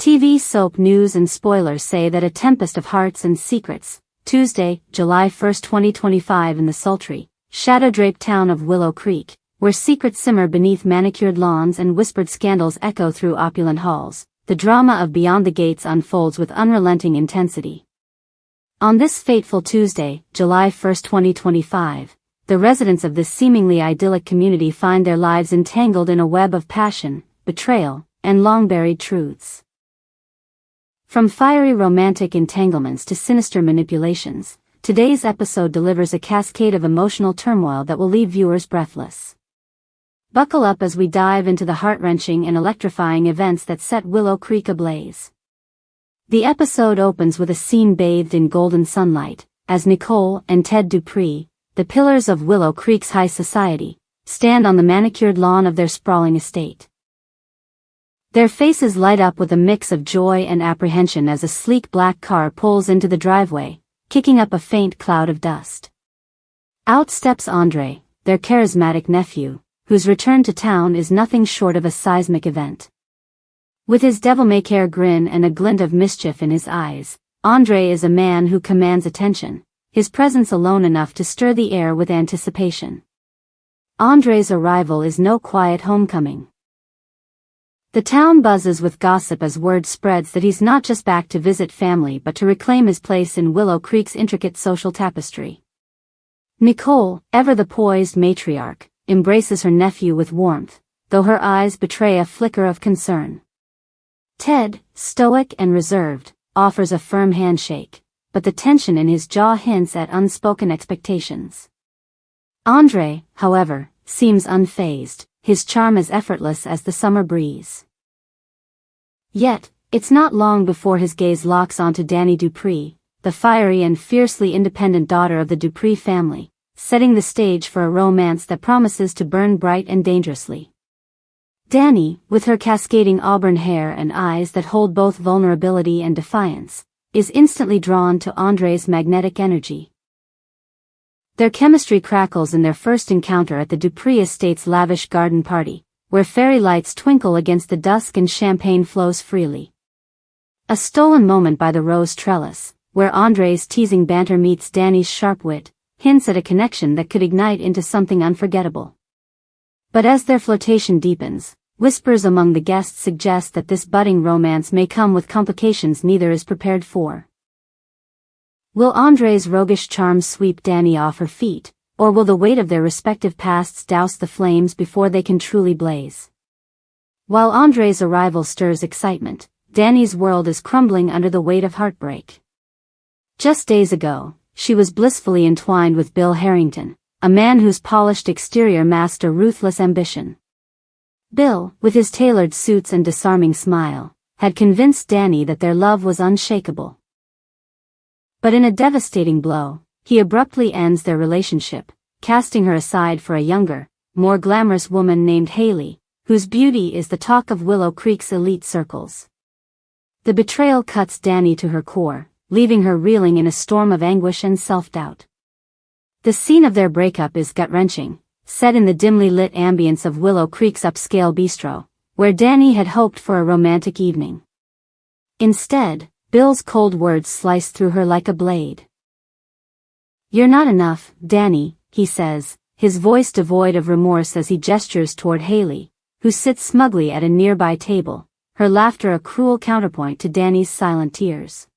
TV soap news and spoilers say that a tempest of hearts and secrets, Tuesday, July 1, 2025 in the sultry, shadow-draped town of Willow Creek, where secrets simmer beneath manicured lawns and whispered scandals echo through opulent halls, the drama of Beyond the Gates unfolds with unrelenting intensity. On this fateful Tuesday, July 1, 2025, the residents of this seemingly idyllic community find their lives entangled in a web of passion, betrayal, and long-buried truths. From fiery romantic entanglements to sinister manipulations, today's episode delivers a cascade of emotional turmoil that will leave viewers breathless. Buckle up as we dive into the heart-wrenching and electrifying events that set Willow Creek ablaze. The episode opens with a scene bathed in golden sunlight, as Nicole and Ted Dupree, the pillars of Willow Creek's high society, stand on the manicured lawn of their sprawling estate. Their faces light up with a mix of joy and apprehension as a sleek black car pulls into the driveway, kicking up a faint cloud of dust. Out steps Andre, their charismatic nephew, whose return to town is nothing short of a seismic event. With his devil-may-care grin and a glint of mischief in his eyes, Andre is a man who commands attention, his presence alone enough to stir the air with anticipation. Andre's arrival is no quiet homecoming. The town buzzes with gossip as word spreads that he's not just back to visit family but to reclaim his place in Willow Creek's intricate social tapestry. Nicole, ever the poised matriarch, embraces her nephew with warmth, though her eyes betray a flicker of concern. Ted, stoic and reserved, offers a firm handshake, but the tension in his jaw hints at unspoken expectations. Andre, however, seems unfazed, his charm as effortless as the summer breeze. Yet, it's not long before his gaze locks onto Danny Dupree, the fiery and fiercely independent daughter of the Dupree family, setting the stage for a romance that promises to burn bright and dangerously. Danny, with her cascading auburn hair and eyes that hold both vulnerability and defiance, is instantly drawn to Andre's magnetic energy. Their chemistry crackles in their first encounter at the Dupree estate's lavish garden party, where fairy lights twinkle against the dusk and champagne flows freely. A stolen moment by the rose trellis, where Andre's teasing banter meets Danny's sharp wit, hints at a connection that could ignite into something unforgettable. But as their flirtation deepens, whispers among the guests suggest that this budding romance may come with complications neither is prepared for. Will Andre's roguish charms sweep Danny off her feet, or will the weight of their respective pasts douse the flames before they can truly blaze? While Andre's arrival stirs excitement, Danny's world is crumbling under the weight of heartbreak. Just days ago, she was blissfully entwined with Bill Harrington, a man whose polished exterior masked a ruthless ambition. Bill, with his tailored suits and disarming smile, had convinced Danny that their love was unshakable. But in a devastating blow, he abruptly ends their relationship, casting her aside for a younger, more glamorous woman named Haley, whose beauty is the talk of Willow Creek's elite circles. The betrayal cuts Danny to her core, leaving her reeling in a storm of anguish and self-doubt. The scene of their breakup is gut-wrenching, set in the dimly lit ambience of Willow Creek's upscale bistro, where Danny had hoped for a romantic evening. Instead, Bill's cold words slice through her like a blade. "You're not enough, Danny," he says, his voice devoid of remorse as he gestures toward Haley, who sits smugly at a nearby table, her laughter a cruel counterpoint to Danny's silent tears.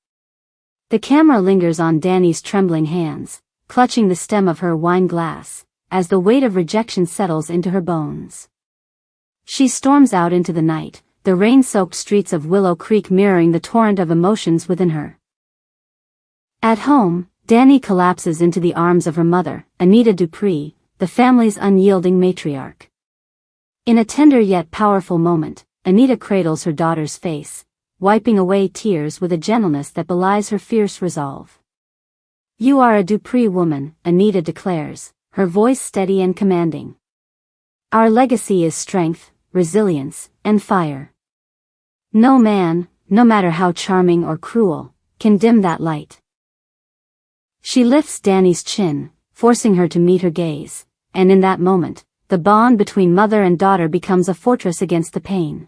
The camera lingers on Danny's trembling hands, clutching the stem of her wine glass, as the weight of rejection settles into her bones. She storms out into the night, the rain-soaked streets of Willow Creek mirroring the torrent of emotions within her. At home, Danny collapses into the arms of her mother, Anita Dupree, the family's unyielding matriarch. In a tender yet powerful moment, Anita cradles her daughter's face, wiping away tears with a gentleness that belies her fierce resolve. "You are a Dupree woman," Anita declares, her voice steady and commanding. "Our legacy is strength, resilience, and fire. No man, no matter how charming or cruel, can dim that light." She lifts Danny's chin, forcing her to meet her gaze, and in that moment, the bond between mother and daughter becomes a fortress against the pain.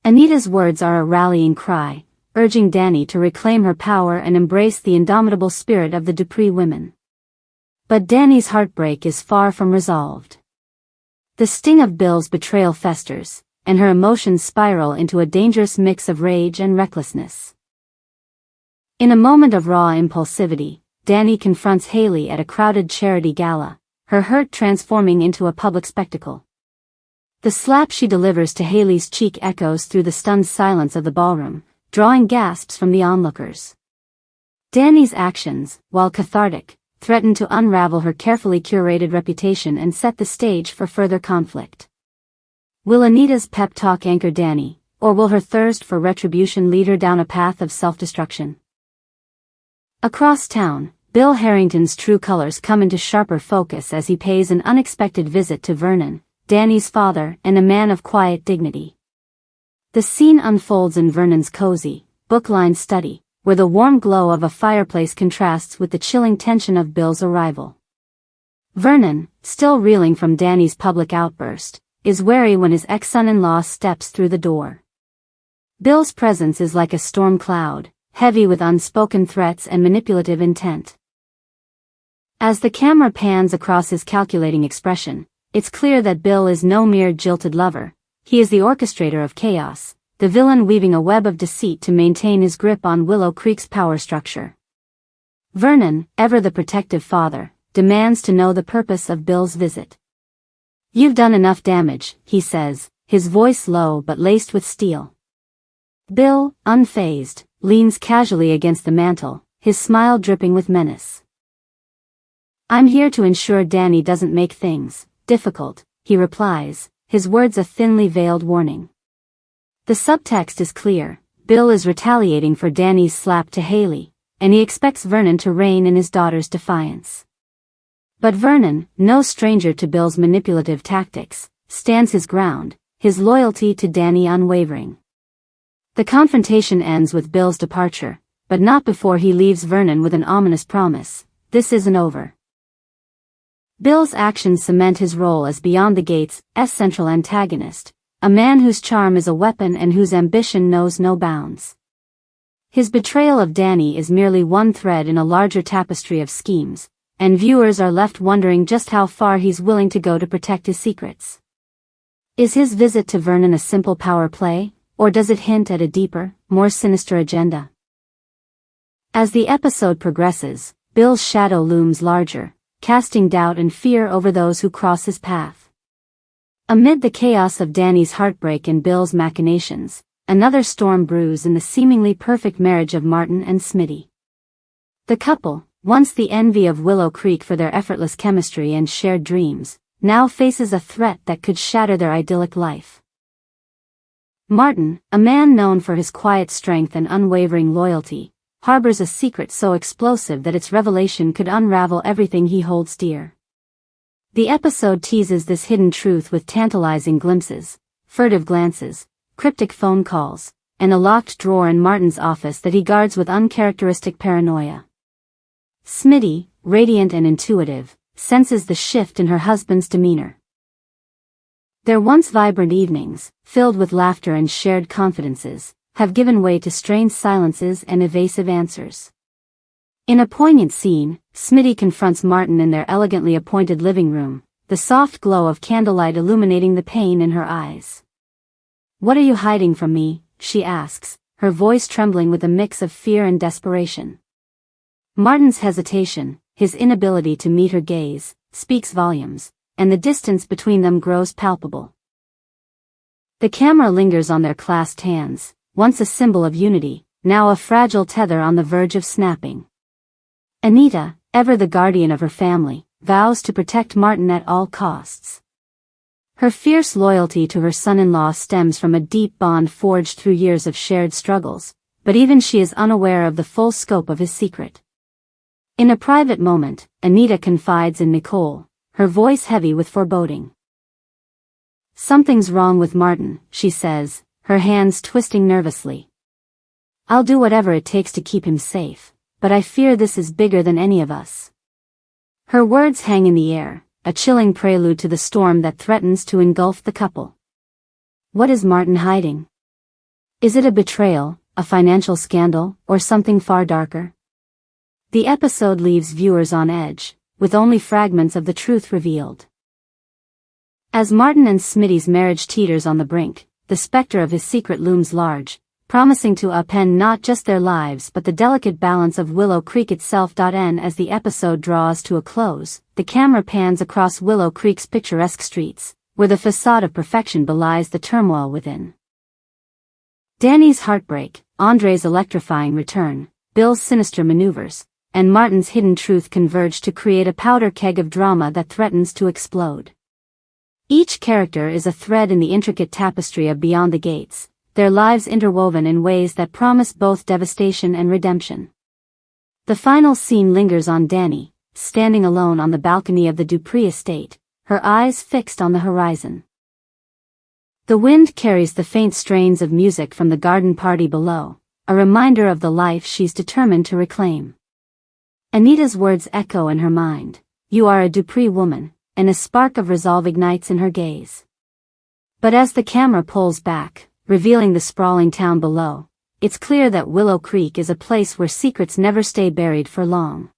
Anita's words are a rallying cry, urging Danny to reclaim her power and embrace the indomitable spirit of the Dupree women. But Danny's heartbreak is far from resolved. The sting of Bill's betrayal festers, and her emotions spiral into a dangerous mix of rage and recklessness. In a moment of raw impulsivity, Danny confronts Haley at a crowded charity gala, her hurt transforming into a public spectacle. The slap she delivers to Haley's cheek echoes through the stunned silence of the ballroom, drawing gasps from the onlookers. Danny's actions, while cathartic, threaten to unravel her carefully curated reputation and set the stage for further conflict. Will Anita's pep talk anchor Danny, or will her thirst for retribution lead her down a path of self-destruction? Across town, Bill Harrington's true colors come into sharper focus as he pays an unexpected visit to Vernon, Danny's father and a man of quiet dignity. The scene unfolds in Vernon's cozy, book-lined study, where the warm glow of a fireplace contrasts with the chilling tension of Bill's arrival. Vernon, still reeling from Danny's public outburst, is wary when his ex-son-in-law steps through the door. Bill's presence is like a storm cloud, heavy with unspoken threats and manipulative intent. As the camera pans across his calculating expression, it's clear that Bill is no mere jilted lover. He is the orchestrator of chaos, the villain weaving a web of deceit to maintain his grip on Willow Creek's power structure. Vernon, ever the protective father, demands to know the purpose of Bill's visit. "You've done enough damage," he says, his voice low but laced with steel. Bill, unfazed, leans casually against the mantel, his smile dripping with menace. "I'm here to ensure Danny doesn't make things difficult," he replies, his words a thinly veiled warning. The subtext is clear. Bill is retaliating for Danny's slap to Haley, and he expects Vernon to rein in his daughter's defiance. But Vernon, no stranger to Bill's manipulative tactics, stands his ground, his loyalty to Danny unwavering. The confrontation ends with Bill's departure, but not before he leaves Vernon with an ominous promise: "This isn't over." Bill's actions cement his role as Beyond the Gates' central antagonist, a man whose charm is a weapon and whose ambition knows no bounds. His betrayal of Danny is merely one thread in a larger tapestry of schemes, and viewers are left wondering just how far he's willing to go to protect his secrets. Is his visit to Vernon a simple power play, or does it hint at a deeper, more sinister agenda? As the episode progresses, Bill's shadow looms larger, casting doubt and fear over those who cross his path. Amid the chaos of Danny's heartbreak and Bill's machinations, another storm brews in the seemingly perfect marriage of Martin and Smitty. The couple, once the envy of Willow Creek for their effortless chemistry and shared dreams, now faces a threat that could shatter their idyllic life. Martin, a man known for his quiet strength and unwavering loyalty, harbors a secret so explosive that its revelation could unravel everything he holds dear. The episode teases this hidden truth with tantalizing glimpses, furtive glances, cryptic phone calls, and a locked drawer in Martin's office that he guards with uncharacteristic paranoia. Smitty, radiant and intuitive, senses the shift in her husband's demeanor. Their once vibrant evenings, filled with laughter and shared confidences, have given way to strained silences and evasive answers. In a poignant scene, Smitty confronts Martin in their elegantly appointed living room, the soft glow of candlelight illuminating the pain in her eyes. "What are you hiding from me?" she asks, her voice trembling with a mix of fear and desperation. Martin's hesitation, his inability to meet her gaze, speaks volumes, and the distance between them grows palpable. The camera lingers on their clasped hands, once a symbol of unity, now a fragile tether on the verge of snapping. Anita, ever the guardian of her family, vows to protect Martin at all costs. Her fierce loyalty to her son-in-law stems from a deep bond forged through years of shared struggles, but even she is unaware of the full scope of his secret. In a private moment, Anita confides in Nicole, her voice heavy with foreboding. "Something's wrong with Martin," she says, her hands twisting nervously. "I'll do whatever it takes to keep him safe, but I fear this is bigger than any of us." Her words hang in the air, a chilling prelude to the storm that threatens to engulf the couple. What is Martin hiding? Is it a betrayal, a financial scandal, or something far darker? The episode leaves viewers on edge, with only fragments of the truth revealed. As Martin and Smitty's marriage teeters on the brink, the specter of his secret looms large, promising to upend not just their lives but the delicate balance of Willow Creek itself. As the episode draws to a close, the camera pans across Willow Creek's picturesque streets, where the facade of perfection belies the turmoil within. Danny's heartbreak, Andre's electrifying return, Bill's sinister maneuvers, and Martin's hidden truth converge to create a powder keg of drama that threatens to explode. Each character is a thread in the intricate tapestry of Beyond the Gates, their lives interwoven in ways that promise both devastation and redemption. The final scene lingers on Danny, standing alone on the balcony of the Dupree estate, her eyes fixed on the horizon. The wind carries the faint strains of music from the garden party below, a reminder of the life she's determined to reclaim. Anita's words echo in her mind, "You are a Dupree woman," and a spark of resolve ignites in her gaze. But as the camera pulls back, revealing the sprawling town below, it's clear that Willow Creek is a place where secrets never stay buried for long.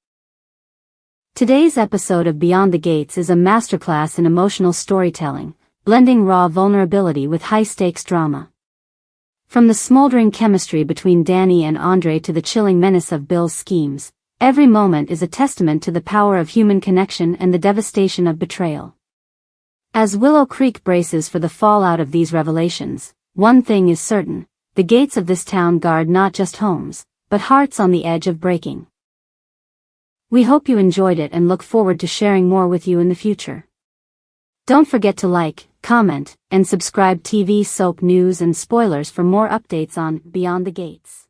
Today's episode of Beyond the Gates is a masterclass in emotional storytelling, blending raw vulnerability with high-stakes drama. From the smoldering chemistry between Danny and Andre to the chilling menace of Bill's schemes, every moment is a testament to the power of human connection and the devastation of betrayal. As Willow Creek braces for the fallout of these revelations, one thing is certain: the gates of this town guard not just homes, but hearts on the edge of breaking. We hope you enjoyed it and look forward to sharing more with you in the future. Don't forget to like, comment, and subscribe. TV soap news and spoilers for more updates on Beyond the Gates.